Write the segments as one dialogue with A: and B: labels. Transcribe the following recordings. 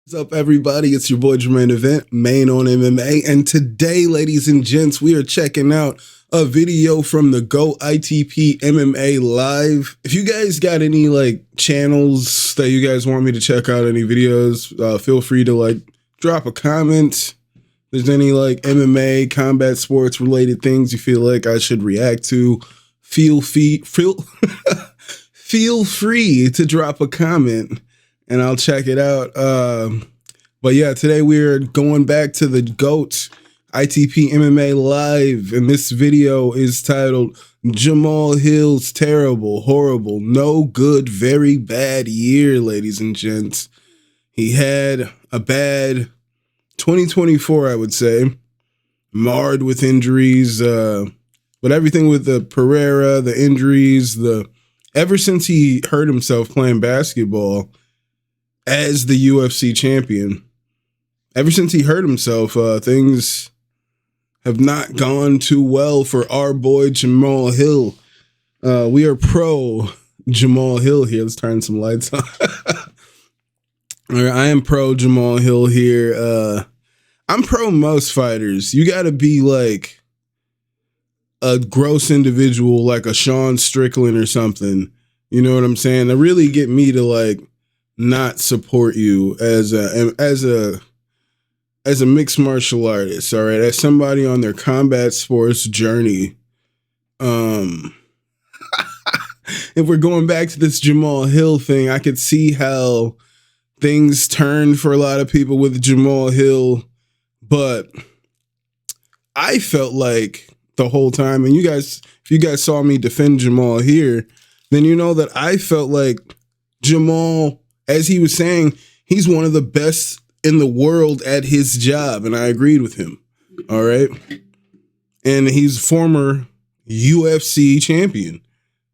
A: What's up, everybody? It's your boy Jermaine Event, main on MMA, and today, ladies and gents, we are checking out a video from the GO ITP MMA live. If you guys got any channels that you guys want me to check out, any videos, feel free to drop a comment. If there's any MMA, combat sports related things you feel like I should react to, feel free to drop a comment and I'll check it out. But yeah, today we're going back to the GOAT ITP MMA live, and this video is titled Jamahal Hill's Terrible, Horrible, No Good, Very Bad Year, ladies and gents. He had a bad 2024, I would say, marred with injuries, but everything with the Pereira, the injuries, ever since he hurt himself playing basketball as the UFC champion, ever since he hurt himself, things have not gone too well for our boy Jamahal Hill. We are pro Jamahal Hill here. Let's turn some lights on. All right, I am pro Jamahal Hill here. I'm pro most fighters. You got to be like a gross individual, like a Sean Strickland or something. You know what I'm saying? To really get me to not support you as a mixed martial artist, all right, as somebody on their combat sports journey. If we're going back to this Jamahal Hill thing, I could see how things turned for a lot of people with Jamahal Hill, but I felt like the whole time, and if you guys saw me defend Jamahal here, then you know that I felt like Jamahal, as he was saying, he's one of the best in the world at his job, and I agreed with him. All right. And he's former UFC champion,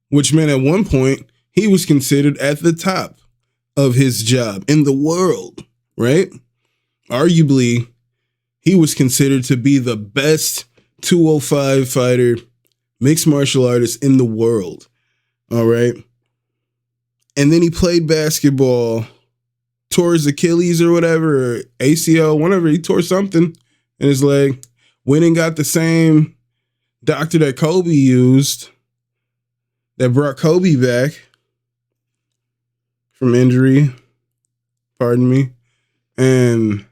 A: which meant at one point he was considered at the top of his job in the world, right? Arguably, he was considered to be the best 205 fighter, mixed martial artist in the world. All right. And then he played basketball, tore his Achilles or whatever, or ACL, whenever he tore something in his leg, went and got the same doctor that Kobe used, that brought Kobe back from injury, pardon me, and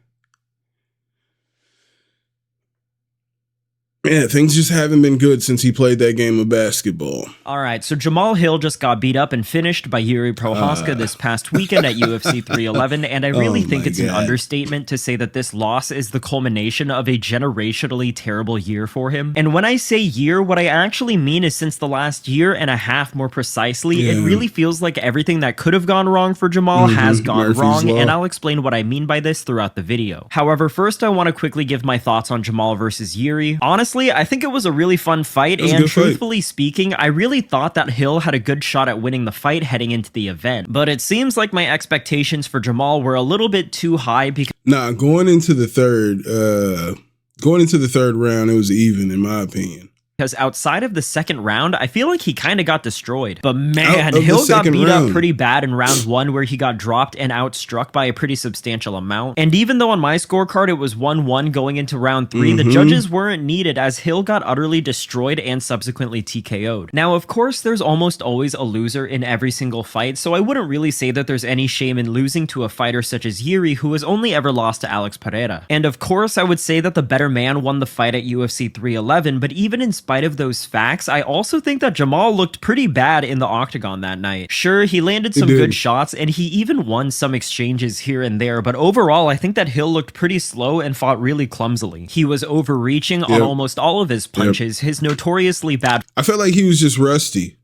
A: yeah, things just haven't been good since he played that game of basketball.
B: All right, so Jamahal Hill just got beat up and finished by Jiri Prochazka this past weekend at UFC 311, and I really think it's an understatement to say that this loss is the culmination of a generationally terrible year for him. And when I say year, what I actually mean is since the last year and a half more precisely, it really feels like everything that could have gone wrong for Jamahal has gone wrong, and I'll explain what I mean by this throughout the video. However, first I want to quickly give my thoughts on Jamahal versus Jiri. Honestly, I think it was a really fun fight, and truthfully speaking, I really thought that Hill had a good shot at winning the fight heading into the event. But it seems like my expectations for Jamahal were a little bit too high because
A: going into the third round, it was even, in my opinion.
B: Because outside of the second round, I feel like he kind of got destroyed. But man, Hill got beat up pretty bad in round one, where he got dropped and outstruck by a pretty substantial amount. And even though on my scorecard it was 1-1 going into round three, the judges weren't needed as Hill got utterly destroyed and subsequently TKO'd. Now, of course, there's almost always a loser in every single fight, so I wouldn't really say that there's any shame in losing to a fighter such as Jiri, who has only ever lost to Alex Pereira. And of course, I would say that the better man won the fight at UFC 311, but even in spite of those facts, I also think that Jamahal looked pretty bad in the Octagon that night. Sure, he landed some good shots, and he even won some exchanges here and there, but overall, I think that Hill looked pretty slow and fought really clumsily. He was overreaching on almost all of his punches, his notoriously bad...
A: I felt like he was just rusty,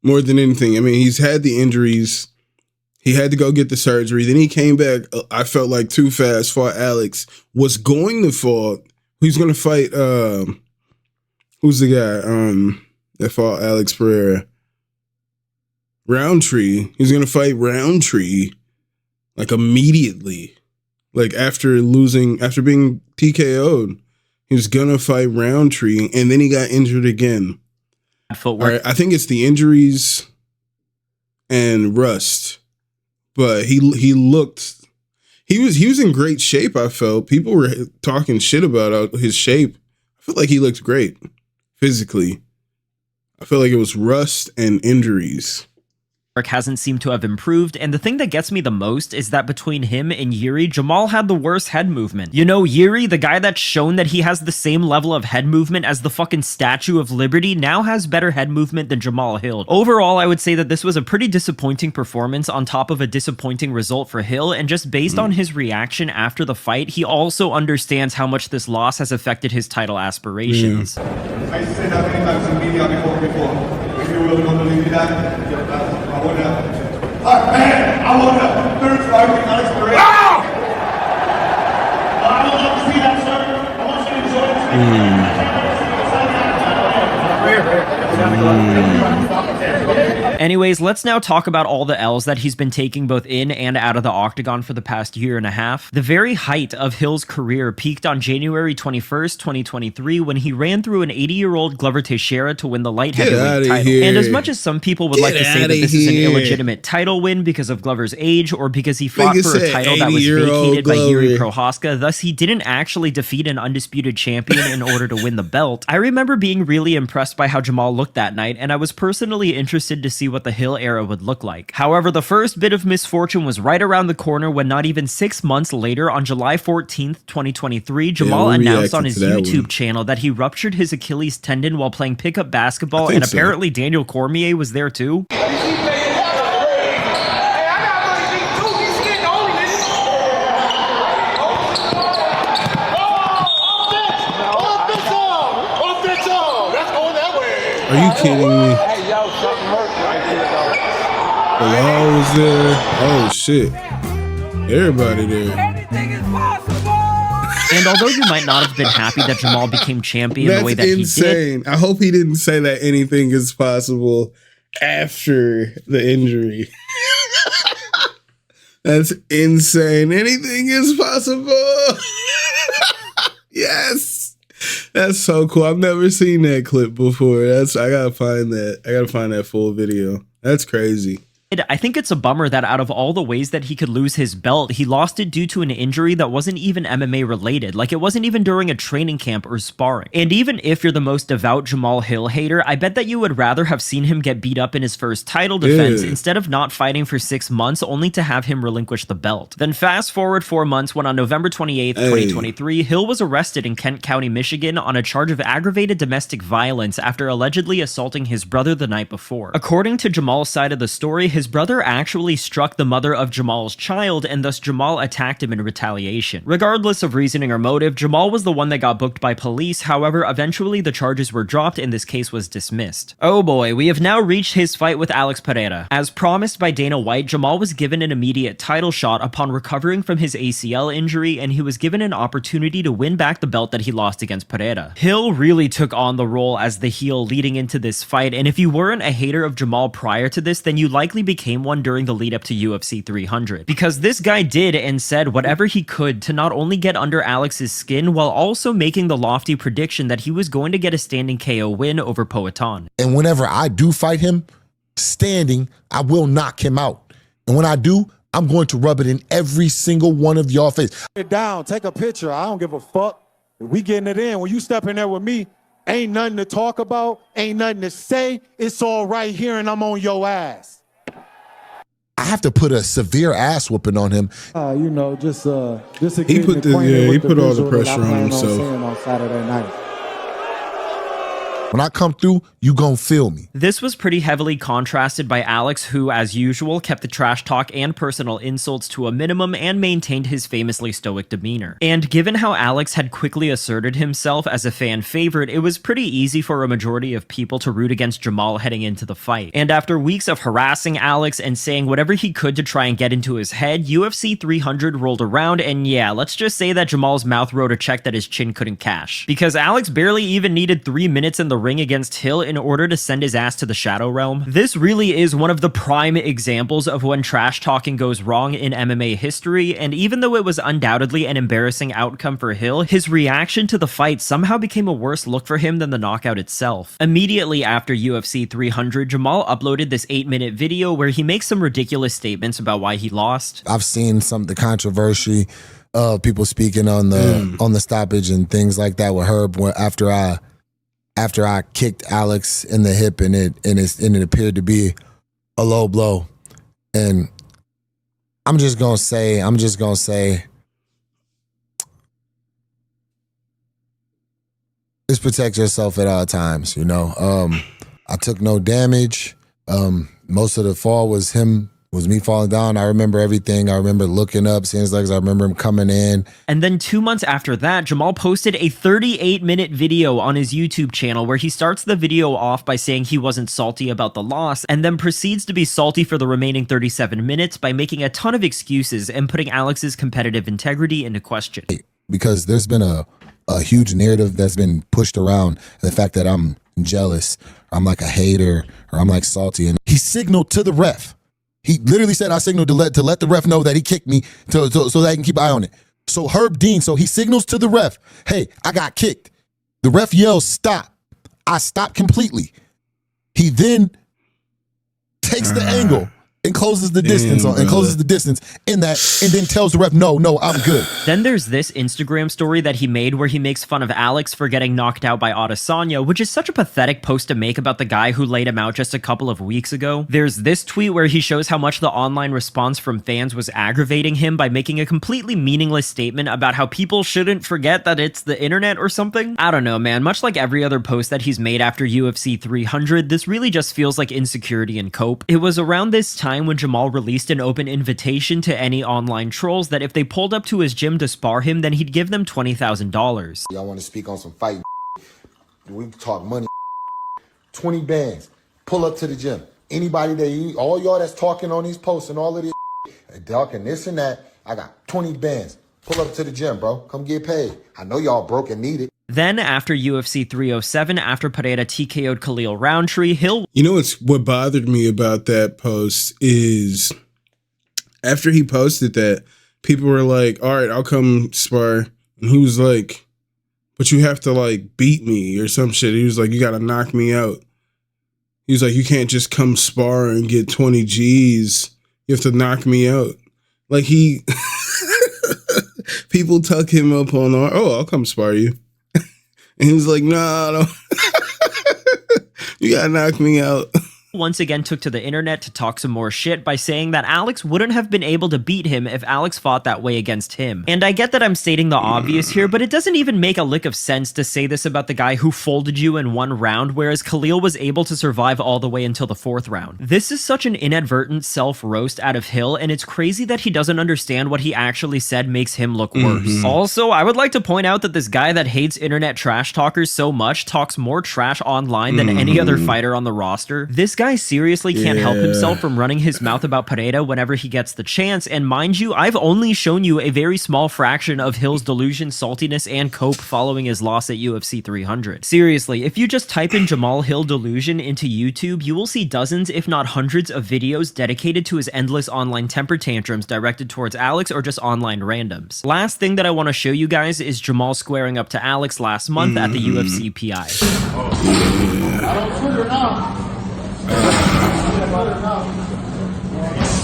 A: more than anything. I mean, he's had the injuries, he had to go get the surgery, then he came back, I felt like too fast, fought Alex, was going to fight, he's going to fight, who's the guy that fought Alex Pereira? Roundtree. He's going to fight Roundtree immediately. After being TKO'd, he was going to fight Roundtree, and then he got injured again. Footwork. All right, I think it's the injuries and rust, but he looked He was in great shape, I felt. People were talking shit about his shape. I feel like he looked great physically. I feel like it was rust and injuries.
B: Hasn't seemed to have improved, and the thing that gets me the most is that between him and Jiri, Jamahal had the worst head movement. You know, Jiri, the guy that's shown that he has the same level of head movement as the fucking Statue of Liberty, now has better head movement than Jamahal Hill. Overall, I would say that this was a pretty disappointing performance on top of a disappointing result for Hill, and just based on his reaction after the fight, he also understands how much this loss has affected his title aspirations.
C: I said that many times in media before. If you really don't believe me that, I want a third fight with Alex Pereira. I would love to see that, sir. I want you to enjoy it.
B: Anyways, let's now talk about all the L's that he's been taking both in and out of the Octagon for the past year and a half. The very height of Hill's career peaked on January 21st, 2023, when he ran through an 80-year-old Glover Teixeira to win the light heavyweight title.
A: Here.
B: And as much as some people would like to say that this is an illegitimate title win because of Glover's age or because he fought for a title that was vacated by Jiri Prochazka, thus he didn't actually defeat an undisputed champion in order to win the belt, I remember being really impressed by how Jamahal looked that night, and I was personally interested to see what the Hill era would look like. However, the first bit of misfortune was right around the corner when not even 6 months later, on July 14th, 2023, Jamahal announced on his YouTube channel that he ruptured his Achilles tendon while playing pickup basketball, and apparently Daniel Cormier was there too.
A: Are you kidding me? The law was there. Oh shit. Everybody there.
B: And although you might not have been happy that Jamahal became champion the way that
A: insane.
B: he did.
A: I hope he didn't say that anything is possible after the injury. That's insane. Anything is possible. Yes. That's so cool. I've never seen that clip before. I gotta find that. I gotta find that full video. That's crazy.
B: I think it's a bummer that out of all the ways that he could lose his belt, he lost it due to an injury that wasn't even MMA related. Like, it wasn't even during a training camp or sparring. And even if you're the most devout Jamahal Hill hater, I bet that you would rather have seen him get beat up in his first title defense instead of not fighting for 6 months only to have him relinquish the belt. Then fast forward 4 months when on November 28th, 2023, Hill was arrested in Kent County, Michigan on a charge of aggravated domestic violence after allegedly assaulting his brother the night before. According to Jamal's side of the story, his brother actually struck the mother of Jamal's child, and thus Jamahal attacked him in retaliation. Regardless of reasoning or motive, Jamahal was the one that got booked by police. However, eventually the charges were dropped and this case was dismissed. Oh boy, we have now reached his fight with Alex Pereira. As promised by Dana White, Jamahal was given an immediate title shot upon recovering from his ACL injury, and he was given an opportunity to win back the belt that he lost against Pereira. Hill really took on the role as the heel leading into this fight, and if you weren't a hater of Jamahal prior to this, then you likely became one during the lead up to UFC 300. Because this guy did and said whatever he could to not only get under Alex's skin, while also making the lofty prediction that he was going to get a standing KO win over Poatan.
D: And whenever I do fight him, standing, I will knock him out. And when I do, I'm going to rub it in every single one of y'all face.
E: Get down, take a picture. I don't give a fuck. If we getting it in. When you step in there with me, ain't nothing to talk about, ain't nothing to say. It's all right here and I'm on your ass.
D: I have to put a severe ass whooping on him.
E: You know, just to
A: he put all the pressure on himself.
E: On Saturday night.
D: When I come through, you gon' feel me.
B: This was pretty heavily contrasted by Alex, who, as usual, kept the trash talk and personal insults to a minimum and maintained his famously stoic demeanor. And given how Alex had quickly asserted himself as a fan favorite, it was pretty easy for a majority of people to root against Jamahal heading into the fight. And after weeks of harassing Alex and saying whatever he could to try and get into his head, UFC 300 rolled around, and yeah, let's just say that Jamal's mouth wrote a check that his chin couldn't cash. Because Alex barely even needed 3 minutes in the the ring against Hill in order to send his ass to the Shadow Realm. This really is one of the prime examples of when trash talking goes wrong in MMA history, and even though it was undoubtedly an embarrassing outcome for Hill, his reaction to the fight somehow became a worse look for him than the knockout itself. Immediately after UFC 300, Jamahal uploaded this 8-minute video where he makes some ridiculous statements about why he lost.
D: I've seen the controversy of people speaking on the stoppage and things like that with Herb after I kicked Alex in the hip and it appeared to be a low blow. And I'm just gonna say just protect yourself at all times, you know. I took no damage. Most of the fall was me falling down. I remember everything. I remember looking up, seeing his legs. I remember him coming in.
B: And then 2 months after that, Jamahal posted a 38-minute video on his YouTube channel where he starts the video off by saying he wasn't salty about the loss, and then proceeds to be salty for the remaining 37 minutes by making a ton of excuses and putting Alex's competitive integrity into question.
D: Because there's been a huge narrative that's been pushed around the fact that I'm jealous, or I'm like a hater, or I'm like salty. And he signaled to the ref. He literally said, I signaled to let the ref know that he kicked me so that I can keep an eye on it. So Herb Dean, he signals to the ref, hey, I got kicked. The ref yells, stop. I stopped completely. He then takes the angle and closes the distance in that, and then tells the ref, no, I'm good.
B: Then there's this Instagram story that he made where he makes fun of Alex for getting knocked out by Adesanya, which is such a pathetic post to make about the guy who laid him out just a couple of weeks ago. There's this tweet where he shows how much the online response from fans was aggravating him by making a completely meaningless statement about how people shouldn't forget that it's the internet or something. I don't know, man. Much like every other post that he's made after UFC 300, this really just feels like insecurity and cope. It was around this time when Jamahal released an open invitation to any online trolls that if they pulled up to his gym to spar him, then he'd give them $20,000.
D: Y'all want to speak on some fight? We talk money. 20 bands. Pull up to the gym. Anybody all y'all that's talking on these posts and all of this, talking this and that, I got 20 bands. Pull up to the gym, bro. Come get paid. I know y'all broke and need it.
B: Then, after UFC 307, after Pereira TKO'd Khalil Roundtree, Hill...
A: You know what bothered me about that post is after he posted that, people were like, all right, I'll come spar. And he was like, but you have to like beat me or some shit. He was like, you got to knock me out. He was like, you can't just come spar and get 20 G's. You have to knock me out. Like people tuck him up on, I'll come spar you. And he was like, no. You gotta knock me out.
B: Once again took to the internet to talk some more shit by saying that Alex wouldn't have been able to beat him if Alex fought that way against him. And I get that I'm stating the obvious here, but it doesn't even make a lick of sense to say this about the guy who folded you in one round, whereas Khalil was able to survive all the way until the 4th round. This is such an inadvertent self-roast out of Hill, and it's crazy that he doesn't understand what he actually said makes him look worse. Also, I would like to point out that this guy that hates internet trash talkers so much talks more trash online than any other fighter on the roster. This guy seriously can't help himself from running his mouth about Pereira whenever he gets the chance, and mind you, I've only shown you a very small fraction of Hill's delusion, saltiness, and cope following his loss at UFC 300. Seriously, if you just type in Jamahal Hill delusion into YouTube, you will see dozens, if not hundreds, of videos dedicated to his endless online temper tantrums directed towards Alex or just online randoms. Last thing that I want to show you guys is Jamahal squaring up to Alex last month at the UFC PI.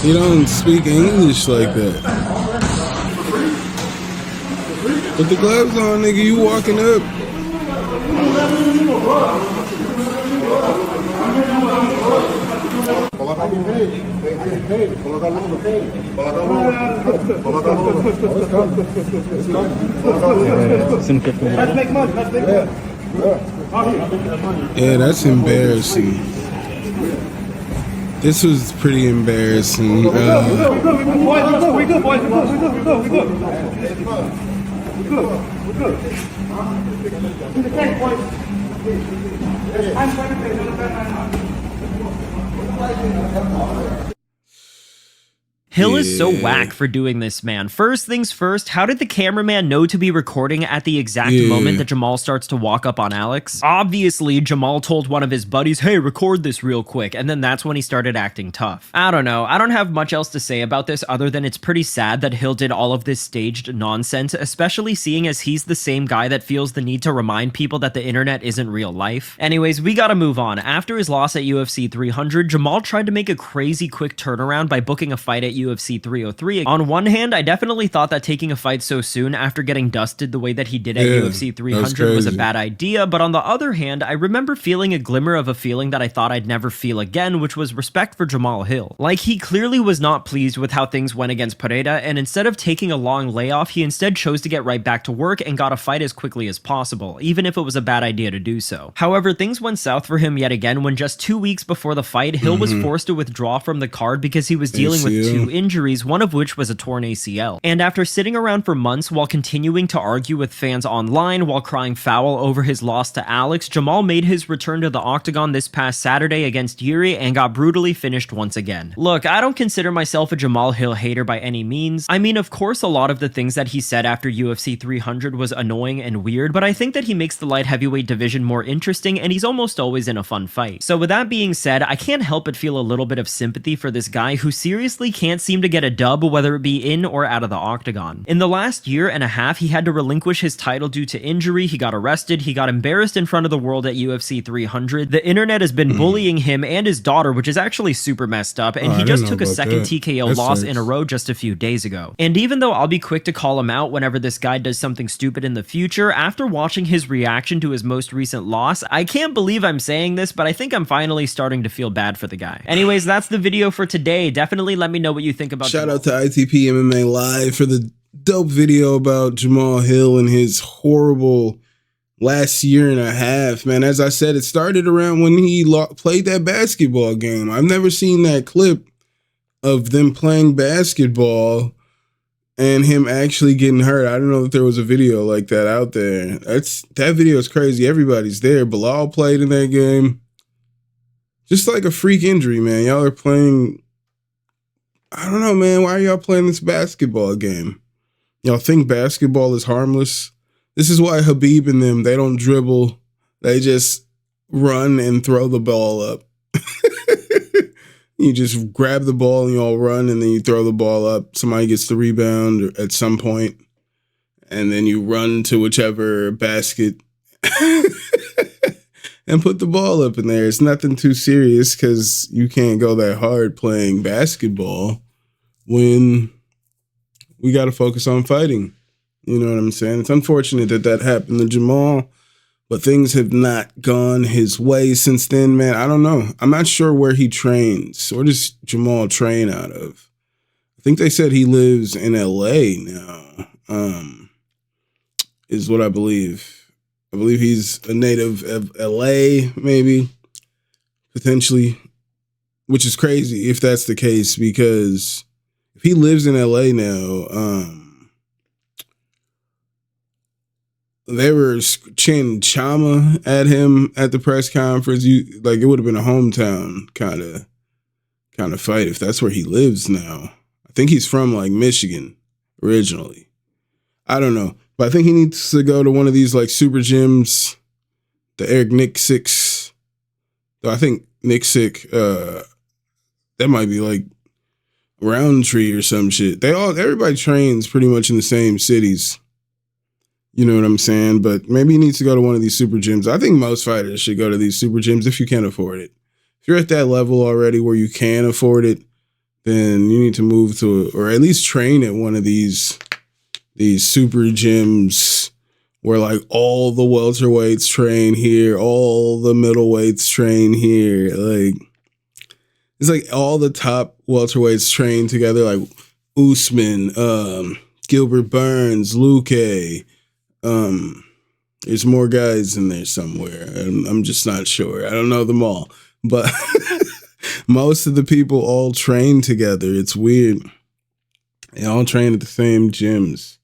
A: You don't speak English like that. Put the gloves on, nigga. You walking up. Yeah, that's embarrassing. This was pretty embarrassing.
C: We good, boys.
B: Hill is so whack for doing this, man. First things first, how did the cameraman know to be recording at the exact moment that Jamahal starts to walk up on Alex? Obviously, Jamahal told one of his buddies, hey, record this real quick, and then that's when he started acting tough. I don't know, I don't have much else to say about this other than it's pretty sad that Hill did all of this staged nonsense, especially seeing as he's the same guy that feels the need to remind people that the internet isn't real life. Anyways, we gotta move on. After his loss at UFC 300, Jamahal tried to make a crazy quick turnaround by booking a fight at UFC 303. On one hand, I definitely thought that taking a fight so soon after getting dusted the way that he did at UFC 300 was a bad idea, but on the other hand, I remember feeling a glimmer of a feeling that I thought I'd never feel again, which was respect for Jamahal Hill. Like, he clearly was not pleased with how things went against Pereira, and instead of taking a long layoff, he instead chose to get right back to work and got a fight as quickly as possible, even if it was a bad idea to do so. However, things went south for him yet again when just 2 weeks before the fight, Hill was forced to withdraw from the card because he was dealing with 2 injuries, one of which was a torn ACL. And after sitting around for months while continuing to argue with fans online while crying foul over his loss to Alex, Jamahal made his return to the Octagon this past Saturday against Jiri and got brutally finished once again. Look, I don't consider myself a Jamahal Hill hater by any means. I mean, of course, a lot of the things that he said after UFC 300 was annoying and weird, but I think that he makes the light heavyweight division more interesting and he's almost always in a fun fight. So with that being said, I can't help but feel a little bit of sympathy for this guy who seriously can't seem to get a dub, whether it be in or out of the Octagon. In the last year and a half, he had to relinquish his title due to injury, he got arrested, he got embarrassed in front of the world at UFC 300, the internet has been bullying him and his daughter, which is actually super messed up, and he just took a second TKO loss in a row just a few days ago. And even though I'll be quick to call him out whenever this guy does something stupid in the future, after watching his reaction to his most recent loss, I can't believe I'm saying this, but I think I'm finally starting to feel bad for the guy. Anyways, that's the video for today. Definitely let me know what you think about
A: Shout out to ITP MMA Live for the dope video about Jamahal Hill and his horrible last year and a half, man. As I said, it started around when he played that basketball game. I've never seen that clip of them playing basketball and him actually getting hurt. I don't know that there was a video like that out there. That video is crazy. Everybody's there. Bilal played in that game. Just like a freak injury, man. Y'all are playing, I don't know, man. Why are y'all playing this basketball game? Y'all think basketball is harmless? This is why Habib and them, they don't dribble. They just run and throw the ball up. You just grab the ball and you all run and then you throw the ball up. Somebody gets the rebound at some point and then you run to whichever basket and put the ball up in there. It's nothing too serious because you can't go that hard playing basketball when we got to focus on fighting. You know what I'm saying? It's unfortunate that that happened to Jamahal, but things have not gone his way since then, man. I don't know. I'm not sure where he trains. Where does Jamahal train out of? I think they said he lives in LA now, is what I believe. I believe he's a native of LA, maybe, potentially, which is crazy if that's the case, because if he lives in LA now, they were chanting Chama at him at the press conference. Like, it would have been a hometown kind of fight if that's where he lives now. I think he's from like Michigan originally. I don't know. But I think he needs to go to one of these like super gyms, the Eric Nixick. I think Nixick, that might be like Roundtree or some shit. Everybody trains pretty much in the same cities. You know what I'm saying? But maybe he needs to go to one of these super gyms. I think most fighters should go to these super gyms if you can afford it. If you're at that level already where you can afford it, then you need to move to, or at least train at one of these super gyms where like all the welterweights train here, all the middleweights train here. Like, it's like all the top welterweights train together, like Usman, Gilbert Burns, Luque. There's more guys in there somewhere. I'm just not sure. I don't know them all, but most of the people all train together. It's weird. They all train at the same gyms.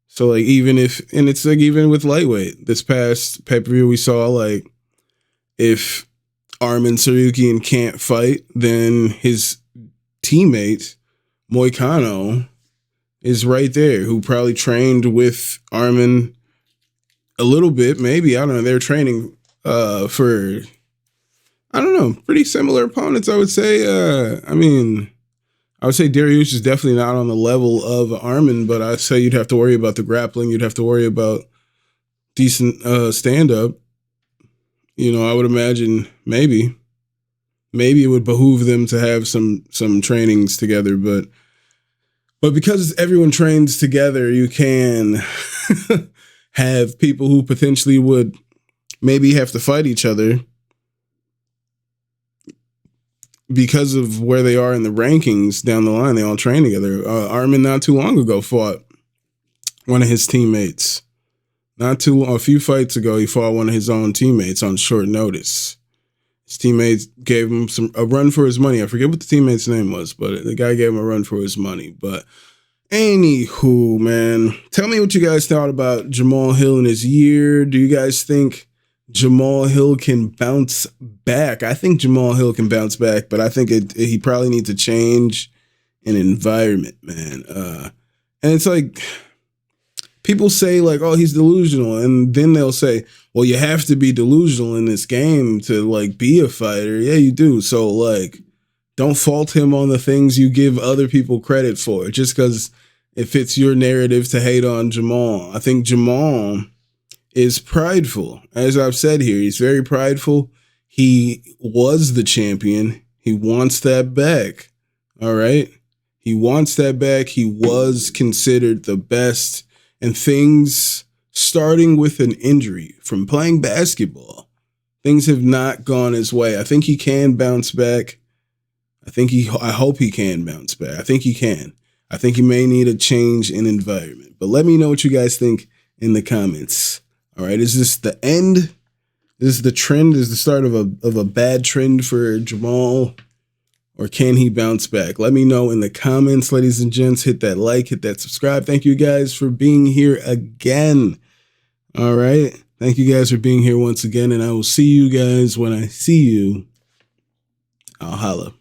A: So like, it's like even with lightweight, this past pay-per-view we saw, like, if Arman Tsarukyan can't fight, then his teammate Moicano is right there, who probably trained with Armin a little bit, maybe. I don't know. They're training for, I don't know, pretty similar opponents, I would say. I would say Dariush is definitely not on the level of Armin, but I'd say you'd have to worry about the grappling. You'd have to worry about decent stand-up. I would imagine maybe it would behoove them to have some trainings together, but because everyone trains together, you can have people who potentially would maybe have to fight each other because of where they are in the rankings down the line. They all train together. Armin not too long ago fought one of his teammates. A few fights ago, he fought one of his own teammates on short notice. His teammates gave him a run for his money. I forget what the teammate's name was, but the guy gave him a run for his money. But anywho, man, tell me what you guys thought about Jamahal Hill in his year. Do you guys think Jamahal Hill can bounce back? I think Jamahal Hill can bounce back, but I think he probably needs to change an environment, man. And it's like, people say like, oh, he's delusional. And then they'll say, well, you have to be delusional in this game to like be a fighter. Yeah, you do. So like, don't fault him on the things you give other people credit for just because it fits your narrative to hate on Jamahal. I think Jamahal is prideful. As I've said here, he's very prideful. He was the champion. He wants that back. All right. He wants that back. He was considered the best. And things, starting with an injury from playing basketball, things have not gone his way. I think he can bounce back. I hope he can bounce back. I think he can. I think he may need a change in environment. But let me know what you guys think in the comments. All right, is this the end? Is this the trend? Is the start of a bad trend for Jamahal? Or can he bounce back? Let me know in the comments, ladies and gents. Hit that like, hit that subscribe. Thank you guys for being here again. All right. Thank you guys for being here once again. And I will see you guys when I see you. I'll holla.